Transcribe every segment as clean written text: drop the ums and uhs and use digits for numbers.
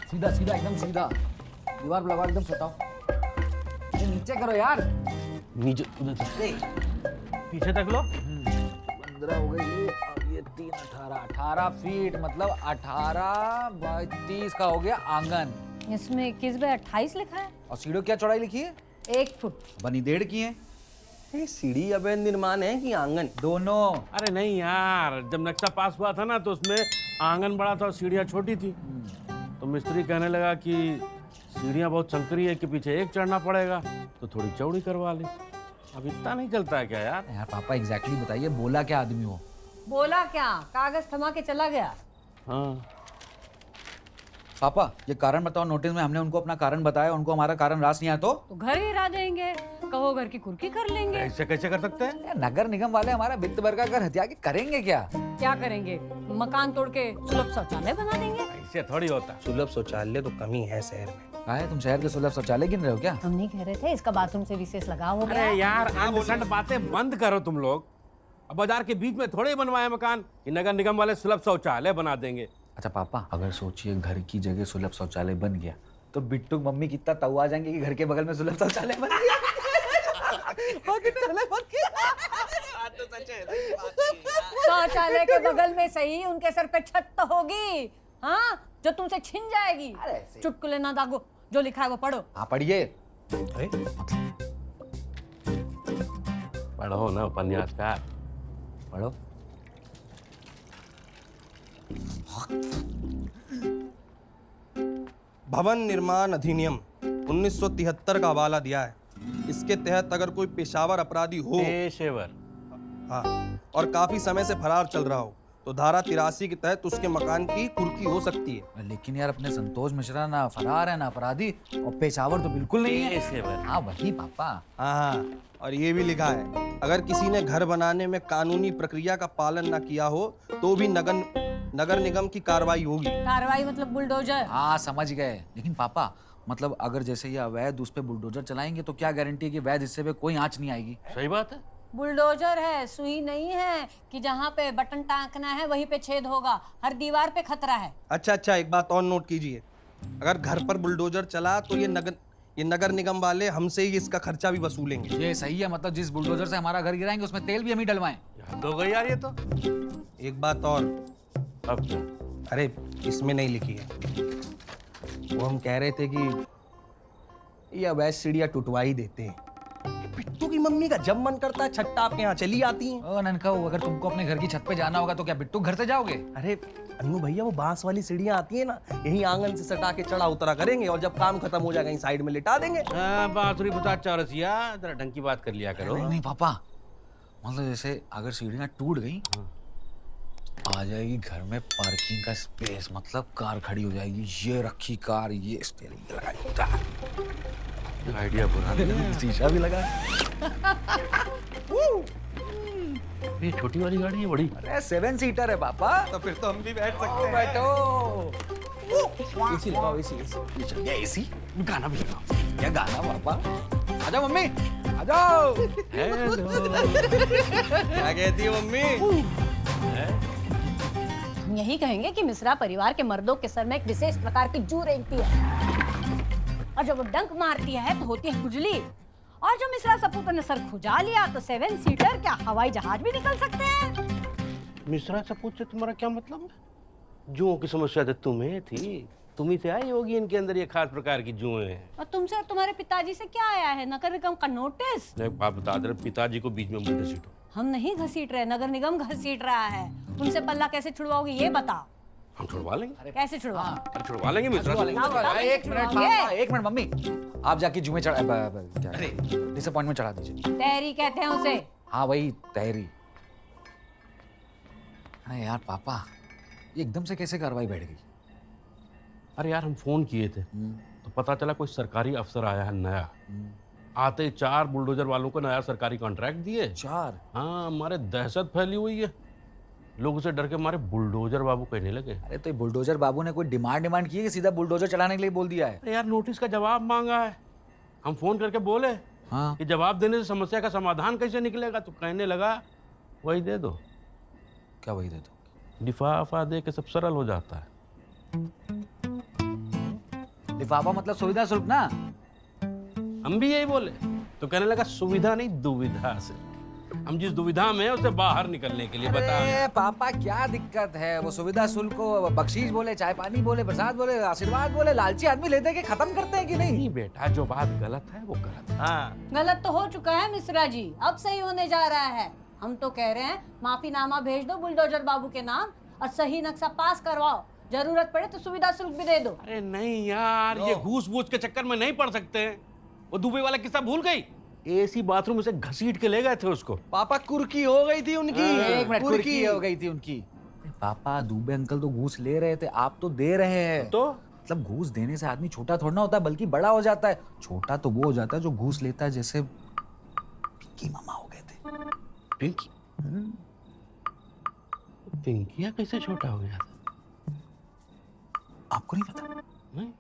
सीधा सीधा एकदम सीधा, दीवार पर लगाओ, एकदम सटाओ। ये नीचे करो यार। नीचे पीछे तक लो। 15 हो गई ये 3 18 फीट, मतलब 18 बाई 30 का हो गया आंगन। इसमें 21 बाई 28 लिखा है। और सीढ़ियों क्या चौड़ाई लिखी है? 1 फुट। बनी 1.5 की है। ये सीढ़ी अवैध निर्माण है कि आंगन? दोनों। अरे नहीं यार, जब नक्शा पास हुआ था ना तो उसमें आंगन बड़ा था और सीढ़ियाँ छोटी थी। तो मिस्त्री कहने लगा कि सीढ़ियाँ बहुत संकरी है कि पीछे एक चढ़ना पड़ेगा, तो थोड़ी चौड़ी करवा ली। अब इतना नहीं चलता है क्या यार? यार पापा एग्जैक्टली बताइए, बोला क्या आदमी हो? बोला क्या, कागज थमा के चला गया। हाँ पापा ये कारण बताओ, नोटिस में हमने उनको अपना कारण बताया, उनको हमारा कारण रास नहीं आया तो घर गिरा देंगे, कहो घर की कुर्की कर लेंगे। ऐसे कैसे कर सकते हैं? यार, नगर निगम वाले हमारा वित्त भर का घर हथिया के करेंगे क्या? क्या करेंगे, मकान तोड़ के सुलभ शौचालय बना देंगे। ऐसे थोड़ी होता। सुलभ शौचालय तो कमी है शहर में। कहा है तुम शहर के सुलभ शौचालय गिन रहे हो क्या? हम नहीं कह रहे थे, इसका बाथरूम से विशेष लगाव हो गया। अरे यार अंधसंड बातें बंद करो तुम लोग। अब बाजार के बीच में थोड़े बनवाए मकान कि नगर निगम वाले सुलभ शौचालय बना देंगे। अच्छा पापा, अगर सोचिए घर की जगह सुलभ शौचालय बन गया तो बिट्टू मम्मी कितना तवा जाएंगे कि घर के बगल में सुलभ शौचालय बन गया। शौचालय के बगल में सही, उनके सर पे छत तो होगी, हाँ, जो तुमसे छिन जाएगी। चुटकुले ना दागो, जो लिखा है वो पढ़ो। हाँ पढ़िए। पढ़ो ना उपन्यासकार, पढ़ो। भवन निर्माण अधिनियम 1973 का हवाला दिया है। इसके तहत अगर कोई पेशावर अपराधी हो, पेशेवर, हाँ, और काफी समय से फरार चल रहा हो, तो धारा 83 के तहत उसके मकान की कुर्की हो सकती है। लेकिन यार अपने संतोष मिश्रा ना फरार है ना अपराधी, और पेशावर तो बिल्कुल नहीं है। पेशेवर। हाँ वही पापा। हाँ, और ये भी लिखा है अगर किसी ने घर बनाने में कानूनी प्रक्रिया का पालन न किया हो तो भी नगर निगम की कार्रवाई होगी। कार्रवाई मतलब बुलडोजर। हाँ समझ गए। लेकिन पापा मतलब अगर जैसे ये अवैध उस पे बुलडोजर चलाएंगे तो क्या गारंटी है कि वैध हिस्से पे कोई आंच नहीं आएगी? सही बात है। बुलडोजर है, सुई नहीं है कि जहाँ पे बटन टाँकना है वहीं पे छेद होगा। हर दीवार पे खतरा है। अच्छा, एक बात और नोट कीजिए, अगर घर पर बुलडोजर चला तो ये नगर निगम वाले हमसे ही इसका खर्चा भी वसूलेंगे। ये सही है, मतलब जिस बुलडोजर से हमारा घर गिराएंगे उसमें तेल भी हम ही डलवाएं। हद हो गई यार ये तो। एक बात और, अब क्या? अरे इसमें नहीं लिखी है, वो हम कह रहे थे कि ये अवैध सीढ़ियाँ टुटवा ही देते हैं। ये बिट्टू की मम्मी का जब मन करता है छट्टा आपके यहाँ चली आती है। ओ ननका, अगर तुमको अपने घर की छत पे जाना होगा तो क्या बिट्टू घर से जाओगे? अरे अनु भैया, वो बांस वाली सीढ़ियाँ आती है ना, यही आंगन से सटा के चढ़ा उतरा करेंगे और जब काम खत्म हो जाएगा साइड में लिटा देंगे। बांसुरी बता चौरसिया, जरा ढंग की बात कर लिया करो। नहीं पापा, मतलब जैसे अगर सीढ़ियाँ टूट गई आ जाएगी घर में पार्किंग का स्पेस, मतलब कार खड़ी हो जाएगी, ये रखी कार, ये स्टीयरिंग लगाई, आइडिया बुरा नहीं। शीशा भी लगा। ये छोटी वाली गाड़ी है बड़ी? अरे 7 सीटर है पापा। तो फिर तो हम भी बैठ सकते हैं। बैठो। एसी लगाओ, एसी। ये एसी, गाना भी लगाओ। क्या गाना पापा? आजाओ मम्मी, आजाओ। क्या कहती है मम्मी? हम यही कहेंगे कि मिश्रा परिवार के मर्दों के सर में एक विशेष प्रकार की जू रेंगती है, और जब वो डंक मारती है तो होती है खुजली। और जो मिश्रा सपूत ने सर खुजा लिया तो 7 सीटर क्या हवाई जहाज भी निकल सकते हैं। मिश्रा सपूत से तुम्हारा क्या मतलब है? जुओं की समस्या तो तुम्हें थी, तुम्ही से आई होगी इनके अंदर ये खास प्रकार की जुएं हैं। और तुमसे और तुम्हारे पिताजी से क्या आया है, नगर निगम का नोटिस? एक बात बता दे, पिताजी को बीच में मत घसीटो। हम नहीं घसीट रहे, नगर निगम घसीट रहा है। उनसे पल्ला कैसे छुड़वाओगे ये बताओ। हम छुड़वा लेंगे। कैसे छुड़वा? अरे छुड़वा लेंगे मिश्रा से। एक मिनट पापा, एक मिनट मम्मी, आप जाके जुमे चढ़ा, क्या डिसअपॉइंटमेंट चढ़ा दीजिए। तहरी कहते हैं उसे। हाँ वही तहरी। अरे यार पापा, ये एकदम से कैसे कार्रवाई बैठ गई? अरे यार हम फोन किए थे तो पता चला कोई सरकारी अफसर आया है नया। आते ही 4 बुलडोजर वालों को नया सरकारी कॉन्ट्रैक्ट दिए। 4? हाँ, हमारे दहशत फैली हुई है। लोग उसे डर के मारे बुलडोजर बाबू कहने लगे। अरे तो ये बुलडोजर बाबू ने कोई डिमांड की है कि सीधा बुलडोजर चलाने के लिए बोल दिया है? अरे यार नोटिस का जवाब मांगा है। हम फोन करके बोले हाँ। कि जवाब देने से समस्या का समाधान कैसे निकलेगा, तो कहने लगा वही दे दो। क्या वही दे दो? लिफाफा दे के सब सरल हो जाता है। लिफाफा मतलब सुविधा शुल्क ना। हम भी यही बोले तो कहने लगा सुविधा नहीं दुविधा से। हम जिस दुविधा में है उससे बाहर निकलने के लिए बता। अरे पापा क्या दिक्कत है, वो सुविधा शुल्क को बख्शीश बोले, चाय पानी बोले, प्रसाद बोले, आशीर्वाद बोले, लालची आदमी लेते के खत्म करते हैं कि नहीं? नहीं बेटा, जो बात गलत है वो गलत है। हाँ, गलत तो हो चुका है मिश्रा जी, अब सही होने जा रहा है। हम तो कह रहे हैं माफीनामा भेज दो बुलडोजर बाबू के नाम और सही नक्शा पास करवाओ, जरूरत पड़े तो सुविधा शुल्क भी दे दो। अरे नहीं यार, ये घूस बूस के चक्कर में नहीं पड़ सकते। वो दुबई वाला किस्सा भूल गई, एसी बाथरूम से घसीट के ले गए थे उसको। पापा कुर्की हो गई थी उनकी। एक मिनट, कुर्की हो गई थी उनकी। पापा दुबे अंकल तो घूस ले रहे थे, आप तो दे रहे हैं। तो मतलब घूस देने से आदमी छोटा थोड़ा ना होता है, बल्कि बड़ा हो जाता है। छोटा तो वो हो जाता है जो घूस लेता है, जैसे पिंकी मामा हो गए थे। पिंकी पिंकिया कैसे छोटा हो गया था? आपको नहीं पता? नहीं।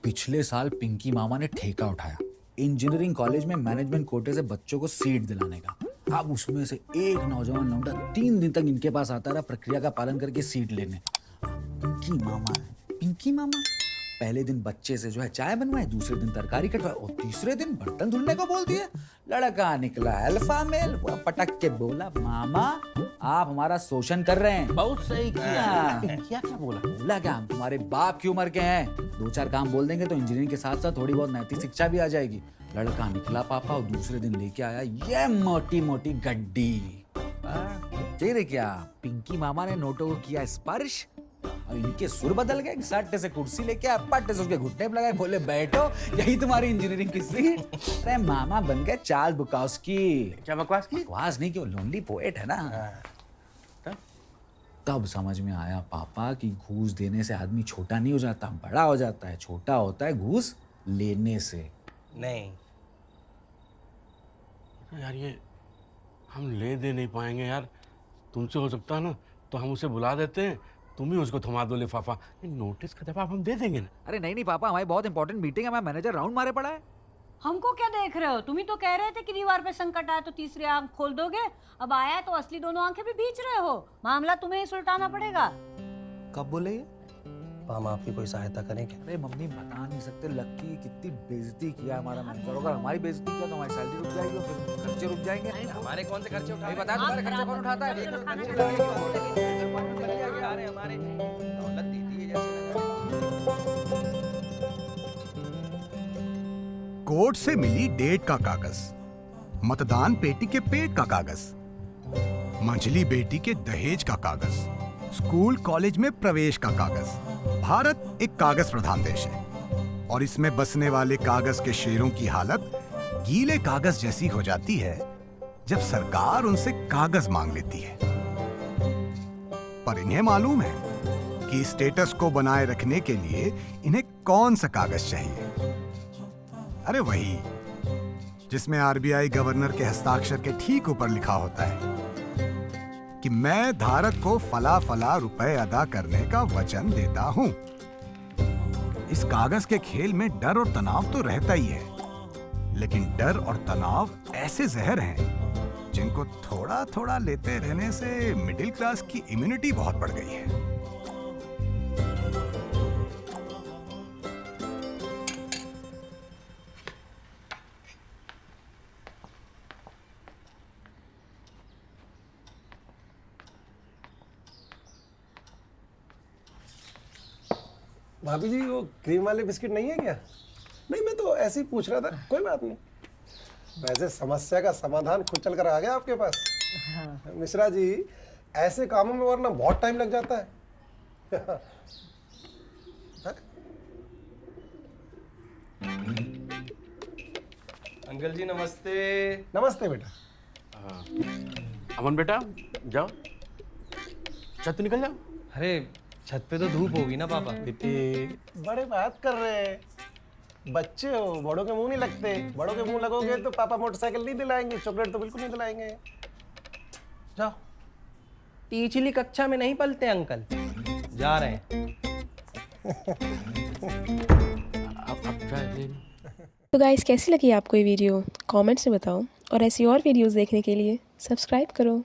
पिछले साल पिंकी मामा ने ठेका उठाया इंजीनियरिंग कॉलेज में मैनेजमेंट कोटे से बच्चों को सीट दिलाने का। अब उसमें से एक नौजवान लौंडा 3 दिन तक इनके पास आता रहा प्रक्रिया का पालन करके सीट लेने। पिंकी मामा है, पिंकी मामा पहले दिन बच्चे से जो है चाय बनवाए, दूसरे दिन तरकारी कटवाए और तीसरे दिन बर्तन धुलने को बोल दिए। लड़का निकला अल्फा मेल, वो पटक के बोला मामा आप हमारा शोषण कर रहे हैं। बहुत सही किया। पिंकिया क्या बोला? बोला क्या, हम तुम्हारे बाप की उम्र के हैं, 2-4 काम बोल देंगे तो इंजीनियरिंग के साथ साथ थोड़ी बहुत नैतिक शिक्षा भी आ जाएगी। लड़का निकला पापा और दूसरे दिन लेके आया ये मोटी मोटी गड्डी। तेरे क्या, पिंकी मामा ने नोटों को किया स्पर्श और इनके सुर बदल गए। सट्टे से कुर्सी लेके आया, पट्टे से उसके घुटने पे लगाए, बोले बैठो यही तुम्हारी इंजीनियरिंग की सीट। अरे मामा बन गए चार्ल्स बुकाउस्की। क्या बकवास की? बकवास नहीं, कि वो लोनली पोएट है ना। तब समझ में आया पापा कि घूस देने से आदमी छोटा नहीं हो जाता, बड़ा हो जाता है। छोटा होता है घूस लेने से। नहीं यार ये हम ले दे नहीं पाएंगे यार। तुमसे हो सकता है ना तो हम उसे बुला देते हैं, तुम ही उसको थमा दो लिफाफा। नोटिस का जवाब हम दे देंगे ना। अरे नहीं पापा, हमारी बहुत इंपॉर्टेंट मीटिंग है, मैं मैनेजर राउंड मारे पड़ा है। हमको क्या देख रहे हो? तुम ही तो कह रहे थे कि दीवार पे संकट आए तो तीसरी आंख खोल दोगे, अब आया है तो असली दोनों आंखें भी बीच रहे हो। मामला तुम्हें ही सुलटाना पड़ेगा। कब बोले ये? तो हम आपकी कोई सहायता करें क्या? अरे मम्मी बता नहीं सकते, लक्की कितनी बेइज्जती किया हमारा मैनेजर। अगर हमारी बेइज्जती किया तो हमारी सैलरी रुक जाएगी और फिर खर्चे रुक जाएंगे। हमारे कौन से खर्चे उठा? बता, तुम्हारे खर्चे कौन उठाता है? हमारे दौलत देती है जैसे। कोर्ट से मिली डेट का कागज, मतदान पेटी के पेट का कागज, मंझली बेटी के दहेज का कागज, स्कूल कॉलेज में प्रवेश का कागज। भारत एक कागज प्रधान देश है और इसमें बसने वाले कागज के शेरों की हालत गीले कागज जैसी हो जाती है जब सरकार उनसे कागज मांग लेती है। पर इन्हें मालूम है कि स्टेटस को बनाए रखने के लिए इन्हें कौन सा कागज चाहिए। अरे वही जिसमें आरबीआई गवर्नर के हस्ताक्षर के ठीक ऊपर लिखा होता है कि मैं धारक को फला फला रुपए अदा करने का वचन देता हूं। इस कागज के खेल में डर और तनाव तो रहता ही है, लेकिन डर और तनाव ऐसे जहर हैं जिनको थोड़ा थोड़ा लेते रहने से मिडिल क्लास की इम्यूनिटी बहुत बढ़ गई है। भाभी जी वो क्रीम वाले बिस्किट नहीं है क्या? नहीं, मैं तो ऐसे ही पूछ रहा था, कोई बात नहीं। वैसे समस्या का समाधान खुद चल कर आ गया आपके पास। मिश्रा जी, ऐसे कामों में वरना बहुत टाइम लग जाता है। अंकल जी नमस्ते। नमस्ते बेटा। अमन बेटा जाओ, छत निकल जाओ। अरे छत पे तो धूप होगी ना पापा। बड़े बात कर रहे हैं, बच्चे हो, बड़ों के मुंह नहीं लगते। बड़ों के मुंह लगोगे तो पापा मोटरसाइकिल नहीं दिलाएंगे, चॉकलेट तो बिल्कुल नहीं दिलाएंगे। जाओ, पिछली कक्षा में नहीं पलते अंकल, जा रहे हैं। अब जाए। तो गाइस कैसी लगी आपको ये वीडियो कमेंट्स में बताओ और ऐसी और वीडियोस देखने के लिए सब्सक्राइब करो।